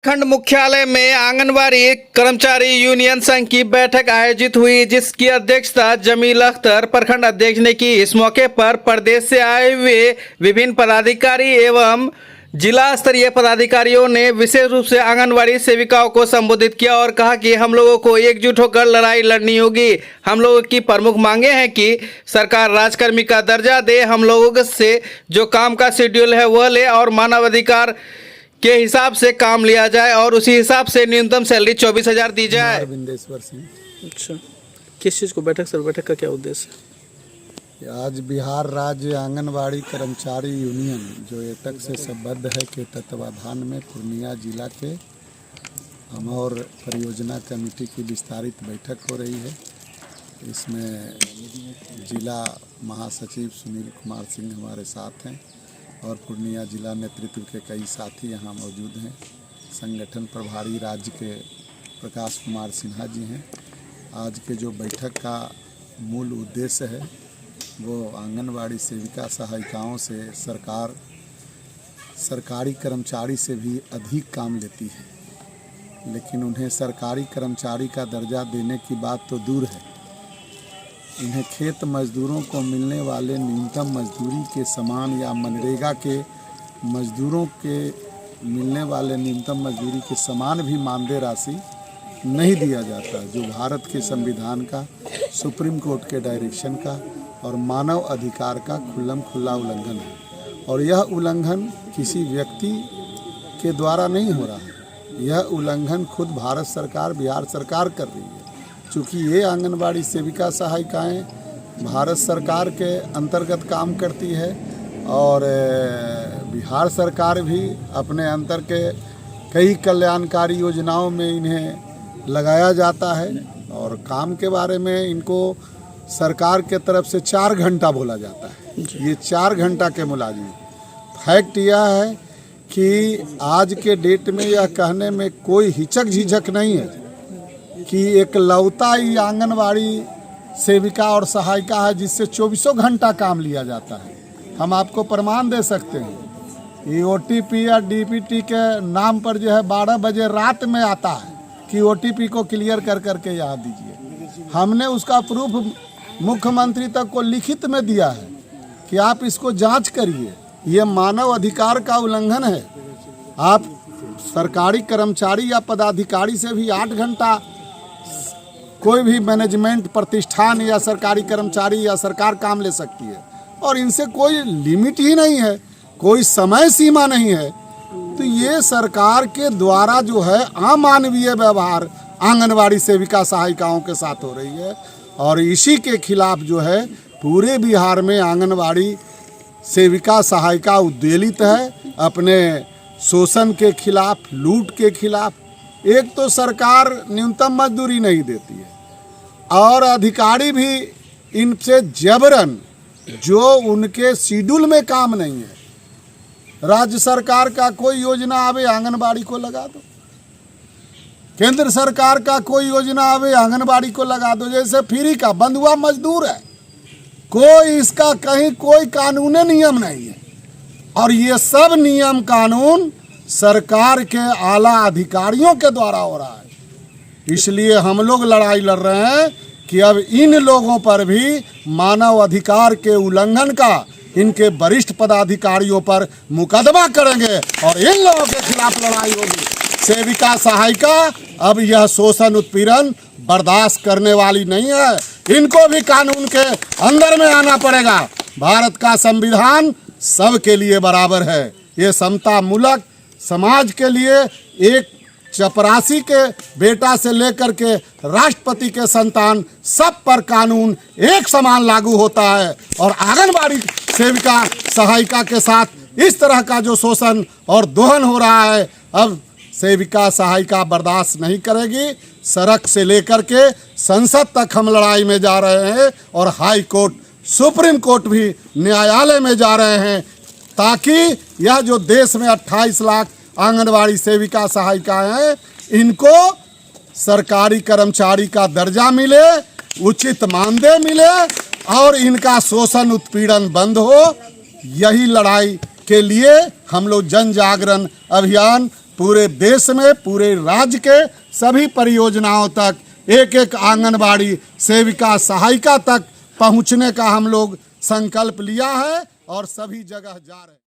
खंड मुख्यालय में आंगनबाड़ी कर्मचारी यूनियन संघ की बैठक आयोजित हुई, जिसकी अध्यक्षता जमील अख्तर प्रखंड अध्यक्ष ने की। इस मौके पर प्रदेश से आए हुए विभिन्न पदाधिकारी एवं जिला स्तरीय पदाधिकारियों ने विशेष रूप से आंगनबाड़ी सेविकाओं को संबोधित किया और कहा कि हम लोगों को एकजुट होकर लड़ाई लड़नी होगी। हम लोगों की प्रमुख मांगे हैं कि सरकार राजकर्मी का दर्जा दे, हम लोगों से जो काम का शेड्यूल है वह ले और मानवाधिकार के हिसाब से काम लिया जाए और उसी हिसाब से न्यूनतम सैलरी 24,000 दी जाए। बिंदेश्वर सिंह। अच्छा, किस चीज़ को बैठक का क्या उद्देश्य है? आज बिहार राज्य आंगनबाड़ी कर्मचारी यूनियन जो एटक से संबद्ध है के तत्वाधान में पूर्णिया जिला के अमौर परियोजना कमेटी की विस्तारित बैठक हो रही है। इसमें जिला महासचिव सुनील कुमार सिंह हमारे साथ हैं और पूर्णिया जिला नेतृत्व के कई साथी यहाँ मौजूद हैं। संगठन प्रभारी राज्य के प्रकाश कुमार सिन्हा जी हैं। आज के जो बैठक का मूल उद्देश्य है वो आंगनबाड़ी सेविका सहायिकाओं से सरकार सरकारी कर्मचारी से भी अधिक काम लेती है, लेकिन उन्हें सरकारी कर्मचारी का दर्जा देने की बात तो दूर है, इन्हें खेत मजदूरों को मिलने वाले न्यूनतम मजदूरी के समान या मनरेगा के मजदूरों के मिलने वाले न्यूनतम मजदूरी के समान भी मानदेय राशि नहीं दिया जाता, जो भारत के संविधान का, सुप्रीम कोर्ट के डायरेक्शन का और मानव अधिकार का खुल्ला उल्लंघन है। और यह उल्लंघन किसी व्यक्ति के द्वारा नहीं हो रहा है, यह उल्लंघन खुद भारत सरकार, बिहार सरकार कर रही है। चूँकि ये आंगनबाड़ी सेविका सहायिकाएँ भारत सरकार के अंतर्गत काम करती है और बिहार सरकार भी अपने अंतर के कई कल्याणकारी योजनाओं में इन्हें लगाया जाता है और काम के बारे में इनको सरकार के तरफ से 4 घंटा बोला जाता है। ये 4 घंटा के मुलाजिम। फैक्ट यह है कि आज के डेट में यह कहने में कोई हिचक झिझक नहीं है कि एक लौता ही आंगनबाड़ी सेविका और सहायिका है जिससे 24 घंटा काम लिया जाता है। हम आपको प्रमाण दे सकते हैं। ये OTP या DPT के नाम पर जो है 12 बजे रात में आता है कि OTP को क्लियर कर करके यहाँ दीजिए। हमने उसका प्रूफ मुख्यमंत्री तक को लिखित में दिया है कि आप इसको जांच करिए, ये मानव अधिकार का उल्लंघन है। आप सरकारी कर्मचारी या पदाधिकारी से भी 8 घंटा कोई भी मैनेजमेंट प्रतिष्ठान या सरकारी कर्मचारी या सरकार काम ले सकती है और इनसे कोई लिमिट ही नहीं है, कोई समय सीमा नहीं है। तो ये सरकार के द्वारा जो है अमानवीय व्यवहार आंगनबाड़ी सेविका सहायिकाओं के साथ हो रही है और इसी के खिलाफ जो है पूरे बिहार में आंगनबाड़ी सेविका सहायिका उद्वेलित है अपने शोषण के खिलाफ, लूट के खिलाफ। एक तो सरकार न्यूनतम मजदूरी नहीं देती है और अधिकारी भी इनसे जबरन जो उनके शेड्यूल में काम नहीं है, राज्य सरकार का कोई योजना आवे आंगनबाड़ी को लगा दो, केंद्र सरकार का कोई योजना आवे आंगनबाड़ी को लगा दो। जैसे फ्री का बंधुआ मजदूर है, कोई इसका कहीं कोई कानूनी नियम नहीं है और ये सब नियम कानून सरकार के आला अधिकारियों के द्वारा हो रहा है। इसलिए हम लोग लड़ाई लड़ रहे हैं कि अब इन लोगों पर भी मानव अधिकार के उल्लंघन का इनके वरिष्ठ पदाधिकारियों पर मुकदमा करेंगे और इन लोगों के खिलाफ लड़ाई होगी। सेविका सहायिका अब यह शोषण उत्पीड़न बर्दाश्त करने वाली नहीं है, इनको भी कानून के अंदर में आना पड़ेगा। भारत का संविधान सबके लिए बराबर है। ये समता मूलक समाज के लिए एक चपरासी के बेटा से लेकर के राष्ट्रपति के संतान सब पर कानून एक समान लागू होता है और आंगनबाड़ी सेविका सहायिका के साथ इस तरह का जो शोषण और दोहन हो रहा है, अब सेविका सहायिका बर्दाश्त नहीं करेगी। सड़क से लेकर के संसद तक हम लड़ाई में जा रहे हैं और हाई कोर्ट, सुप्रीम कोर्ट भी न्यायालय में जा रहे हैं ताकि यह जो देश में 28 लाख आंगनबाड़ी सेविका सहायिकाएं हैं, इनको सरकारी कर्मचारी का दर्जा मिले, उचित मानदेय मिले और इनका शोषण उत्पीड़न बंद हो। यही लड़ाई के लिए हम लोग जन जागरण अभियान पूरे देश में, पूरे राज्य के सभी परियोजनाओं तक एक एक आंगनबाड़ी सेविका सहायिका तक पहुंचने का हम लोग संकल्प लिया है और सभी जगह जा रहे हैं।